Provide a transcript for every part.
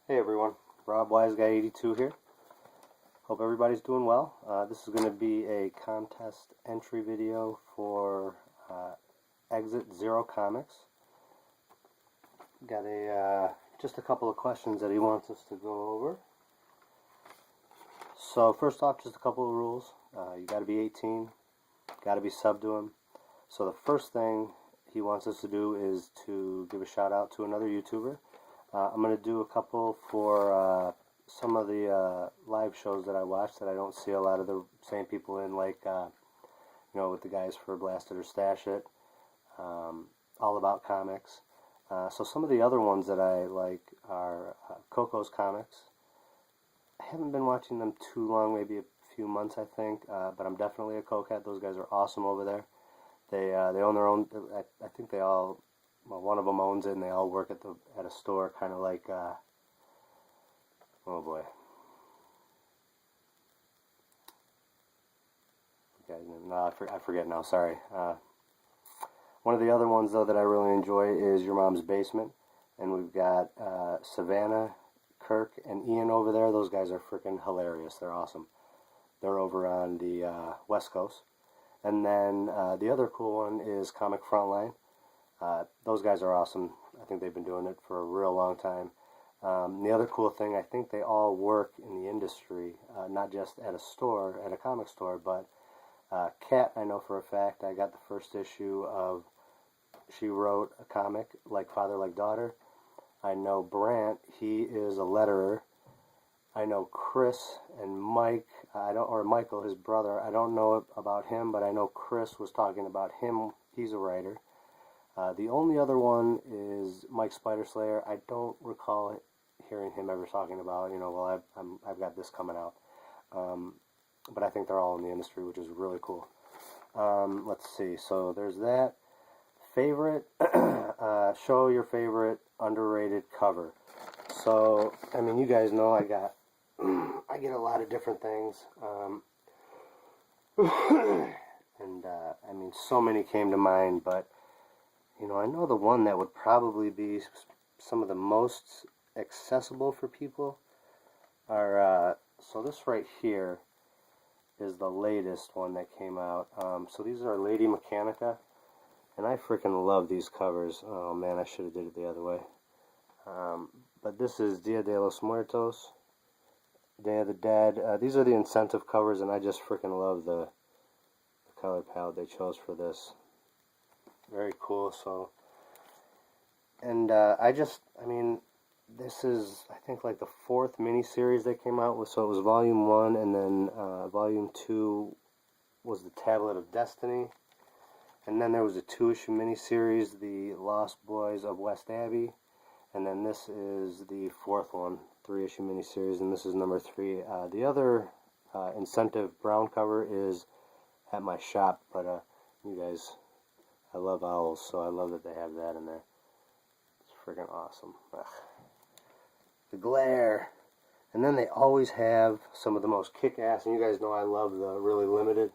Hey everyone, Rob Wise Guy 82 here. Hope everybody's doing well. This is going to be a contest entry video for Exit Zero Comics. Got just a couple of questions that he wants us to go over. So first off, just a couple of rules. You got to be 18, got to be sub to him. So the first thing he wants us to do is to give a shout out to another YouTuber. I'm going to do a couple for some of the live shows that I watch that I don't see a lot of the same people in, like, with the guys for Blast It or Stash It, All About Comics. So some of the other ones that I like are Coco's Comics. I haven't been watching them too long, maybe a few months, I think, but I'm definitely a Cocat. Those guys are awesome over there. They own their own, I think they all, well, one of them owns it, and they all work at a store, kind of like, oh boy. Okay, no, I forget now, sorry. One of the other ones, though, that I really enjoy is Your Mom's Basement, and we've got Savannah, Kirk, and Ian over there. Those guys are freaking hilarious. They're awesome. They're over on the West Coast. And then the other cool one is Comic Frontline. Those guys are awesome. I think they've been doing it for a real long time. The other cool thing, I think they all work in the industry, not just at a store, at a comic store, but Kat, I know for a fact, I got the first issue of, she wrote a comic, Like Father, Like Daughter. I know Brant, he is a letterer. I know Chris and Mike, or Michael, his brother, I don't know about him, but I know Chris was talking about him. He's a writer. The only other one is Mike Spiderslayer. I don't recall hearing him ever talking about, well, I've got this coming out. But I think they're all in the industry, which is really cool. Let's see. So there's that. Favorite, show your favorite underrated cover. So, I mean, you guys know I get a lot of different things. And, I mean, so many came to mind, but I know the one that would probably be some of the most accessible for people are, so this right here is the latest one that came out. So these are Lady Mechanica, and I freaking love these covers. Oh man, I should have did it the other way. But this is Dia de los Muertos, Day of the Dead. These are the incentive covers, and I just freaking love the color palette they chose for this. Very cool. So, and I mean, this is, I think, like the 4th miniseries they came out with. So it was Volume 1, and then Volume 2 was the Tablet of Destiny. And then there was a 2-issue miniseries, The Lost Boys of West Abbey. And then this is the 4th one, 3-issue miniseries, and this is number 3. The other incentive brown cover is at my shop, but you guys, I love owls, so I love that they have that in there. It's freaking awesome. Ugh. The glare. And then they always have some of the most kick-ass, and you guys know I love the really limited.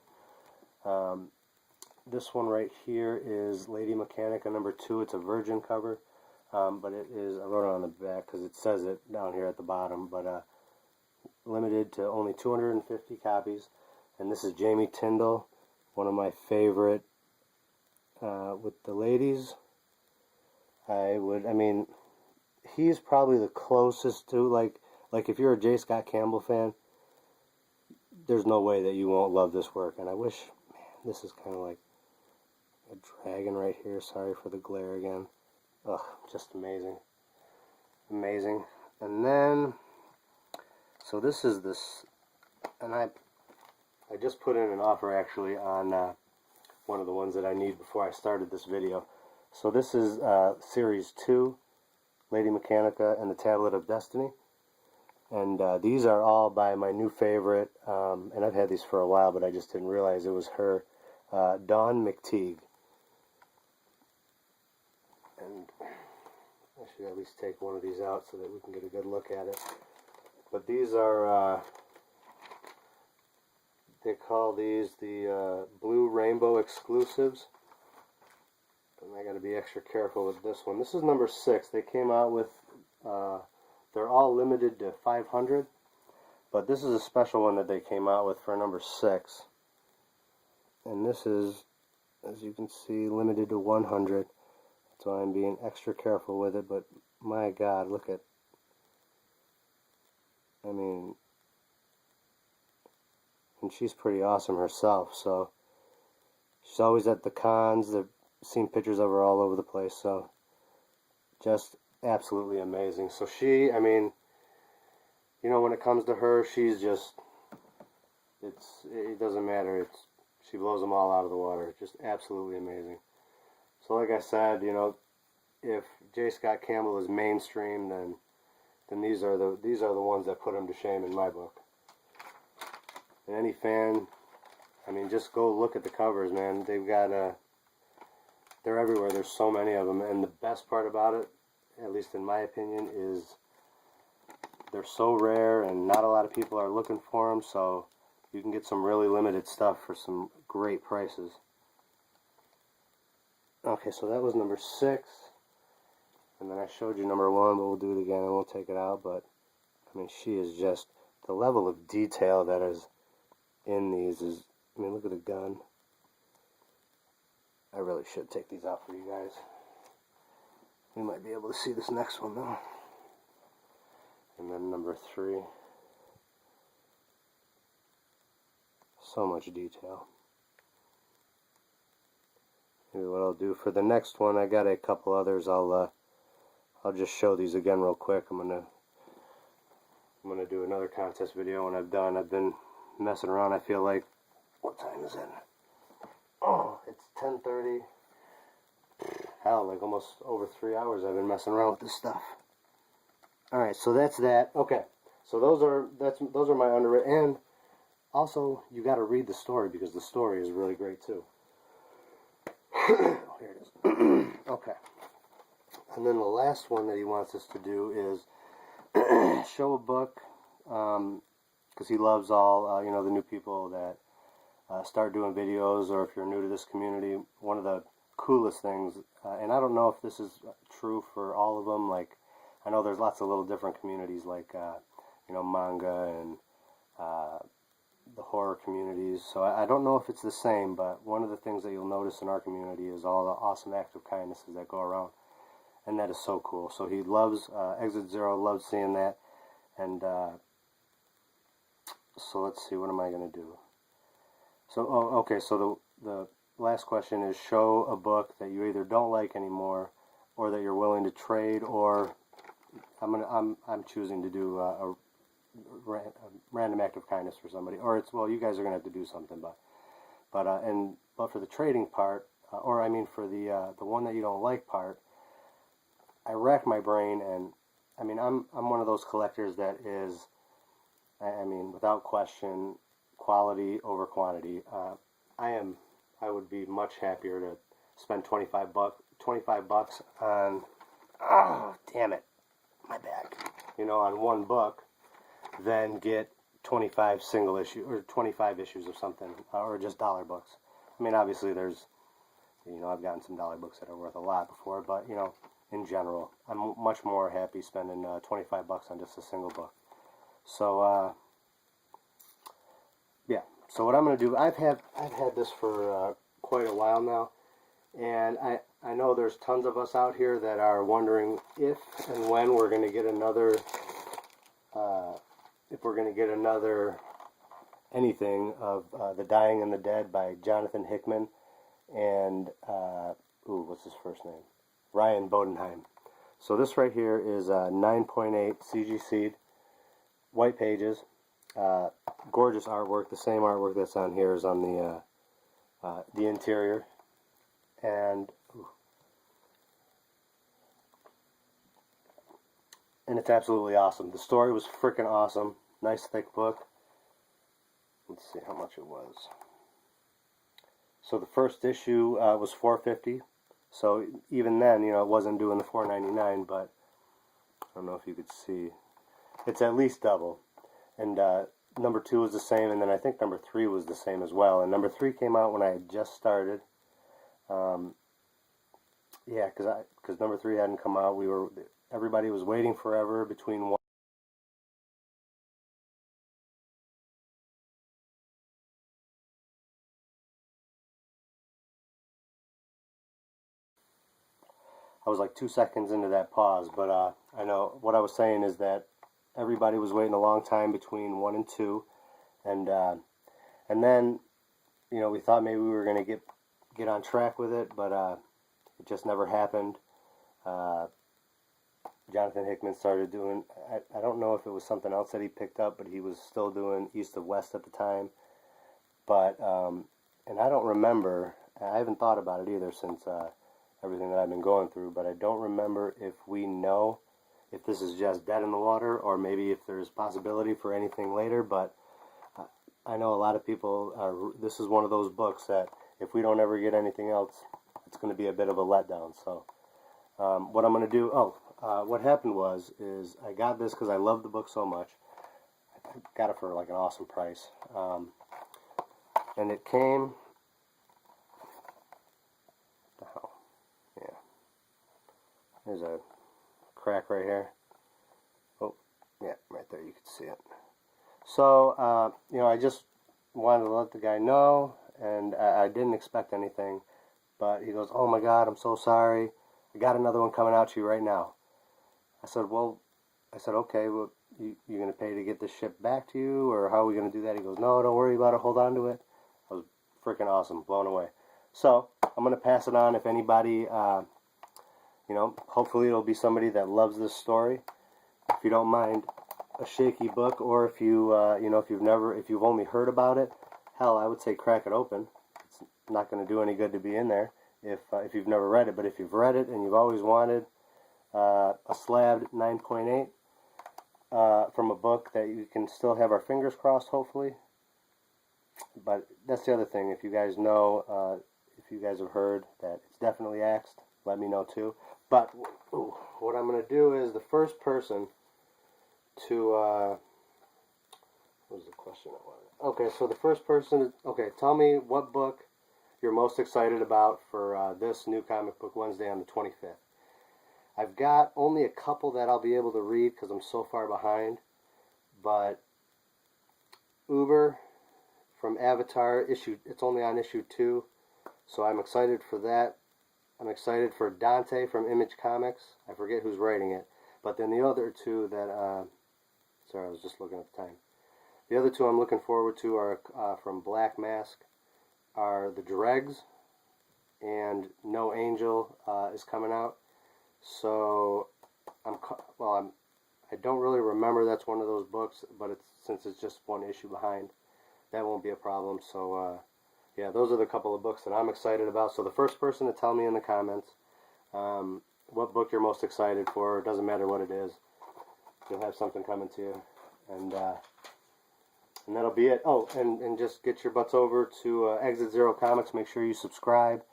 This one right here is Lady Mechanica number 2. It's a virgin cover, but it is, I wrote it on the back because it says it down here at the bottom, but limited to only 250 copies. And this is Jamie Tyndall, one of my favorite with the ladies. I mean, he's probably the closest to, like if you're a J. Scott Campbell fan, there's no way that you won't love this work. And I wish, man, this is kind of like a dragon right here. Sorry for the glare again. Ugh, just amazing. Amazing. And then, so this is this, and I just put in an offer actually on one of the ones that I need before I started this video. So this is Series 2, Lady Mechanica and the Tablet of Destiny. And these are all by my new favorite, and I've had these for a while, but I just didn't realize it was her, Dawn McTeague. And I should at least take one of these out so that we can get a good look at it. But these are, they call these the Blue Rainbow Exclusives. And I got to be extra careful with this one. This is number 6. They came out with they're all limited to 500, but this is a special one that they came out with for number 6. And this is, as you can see, limited to 100. That's why I'm being extra careful with it, but my God, look at, I mean, and she's pretty awesome herself, so she's always at the cons. I've seen pictures of her all over the place, so just absolutely amazing. So she, I mean, you know, when it comes to her, she's just, it doesn't matter. She blows them all out of the water. Just absolutely amazing. So like I said, you know, if J. Scott Campbell is mainstream, then these are the ones that put him to shame in my book. And any fan, I mean, just go look at the covers, man. They've got they're everywhere. There's so many of them, and the best part about it, at least in my opinion, is they're so rare and not a lot of people are looking for them, so you can get some really limited stuff for some great prices. Okay, so that was number 6, and then I showed you number 1, but we'll do it again. I won't take it out, but I mean, she is just, the level of detail that is in these is, I mean, look at the gun. I really should take these out for you guys. We might be able to see this next one though. And then number 3. So much detail. Maybe what I'll do for the next one, I got a couple others. I'll just show these again real quick. I'm gonna do another contest video when I'm done. I've been messing around. I feel like, what time is it? Oh, it's 10:30. Hell, like almost over 3 hours I've been messing around with this stuff. Alright, so that's that. Okay, so those are my underwritten. And also, you got to read the story because the story is really great too. Oh, here it is. Okay. And then the last one that he wants us to do is show a book, because he loves all, you know, the new people that start doing videos, or if you're new to this community, one of the coolest things, and I don't know if this is true for all of them, like, I know there's lots of little different communities, like, you know, manga and the horror communities, so I don't know if it's the same, but one of the things that you'll notice in our community is all the awesome acts of kindnesses that go around, and that is so cool. So he loves, Exit Zero loves seeing that, and so let's see, what am I going to do? So, oh, okay, so the last question is show a book that you either don't like anymore, or that you're willing to trade, or I'm choosing to do a random act of kindness for somebody, or it's, well, you guys are gonna have to do something, but for the trading part, or I mean for the one that you don't like part, I rack my brain, and I mean I'm one of those collectors that is, I mean, without question, quality over quantity. I would be much happier to spend 25 bucks on, oh damn it, my back, you know, on one book, than get 25 single issue or 25 issues of something, or just dollar books. I mean, obviously there's, you know, I've gotten some dollar books that are worth a lot before, but you know, in general, I'm much more happy spending 25 bucks on just a single book. So yeah. So what I'm going to do, I've had this for quite a while now, and I know there's tons of us out here that are wondering if and when we're going to get another, anything of The Dying and the Dead by Jonathan Hickman and, what's his first name? Ryan Bodenheim. So this right here is 9.8 CG Seed, white pages, gorgeous artwork. The same artwork that's on here is on the interior, and it's absolutely awesome. The story was freaking awesome. Nice thick book. Let's see how much it was. So the first issue was $4.50. So even then, you know, it wasn't doing the $4.99, but I don't know if you could see. It's at least double. And number 2 was the same, and then I think number 3 was the same as well. And number 3 came out when I had just started. Yeah, because number 3 hadn't come out. Everybody was waiting forever between one I was like 2 seconds into that pause, but I know what I was saying is that everybody was waiting a long time between 1 and 2, and then, you know, we thought maybe we were going to get on track with it, but it just never happened. Jonathan Hickman started doing, I don't know if it was something else that he picked up, but he was still doing East of West at the time. But, and I don't remember, I haven't thought about it either since everything that I've been going through, but I don't remember if we know if this is just dead in the water or maybe if there's possibility for anything later. But I know a lot of people, this is one of those books that if we don't ever get anything else, it's going to be a bit of a letdown. So what I'm going to do, what happened is I got this because I love the book so much. I got it for like an awesome price. And it came, yeah, there's a crack right here. Oh, yeah, right there, you can see it. So, you know, I just wanted to let the guy know, and I didn't expect anything, but he goes, "Oh my God, I'm so sorry. I got another one coming out to you right now." I said, "Okay, well, you going to pay to get this shipped back to you, or how are we going to do that?" He goes, "No, don't worry about it, hold on to it." I was freaking awesome, blown away. So, I'm going to pass it on if anybody, you know, hopefully it'll be somebody that loves this story. If you don't mind a shaky book, or if you, you know, if you've only heard about it, hell, I would say crack it open. It's not going to do any good to be in there if you've never read it. But if you've read it and you've always wanted a slabbed 9.8 from a book that you can still have our fingers crossed, hopefully. But that's the other thing. If you guys know, if you guys have heard that it's definitely axed, let me know too. But what I'm going to do is the first person to, what was the question I wanted? Okay, so the first person, okay, tell me what book you're most excited about for this new Comic Book Wednesday on the 25th. I've got only a couple that I'll be able to read because I'm so far behind, but Uber from Avatar, it's only on issue 2, so I'm excited for that. I'm excited for Dante from Image Comics. I forget who's writing it, but then the other two that, sorry, I was just looking at the time. The other two I'm looking forward to are from Black Mask, are The Dregs, and No Angel is coming out. So I don't really remember that's one of those books, but since it's just one issue behind, that won't be a problem. So yeah, those are the couple of books that I'm excited about. So the first person to tell me in the comments what book you're most excited for, it doesn't matter what it is, you'll have something coming to you, and that'll be it. Oh, and just get your butts over to Exit Zero Comics. Make sure you subscribe.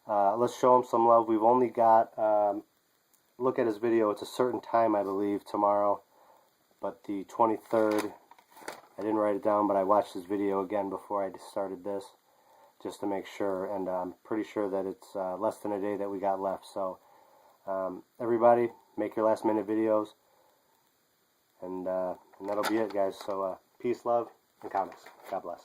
Let's show them some love. We've only got, look at his video, it's a certain time, I believe, tomorrow, but the 23rd, I didn't write it down, but I watched his video again before I started this, just to make sure, and I'm pretty sure that it's less than a day that we got left. So everybody, make your last minute videos, and that'll be it, guys. So peace, love, and comics. God bless.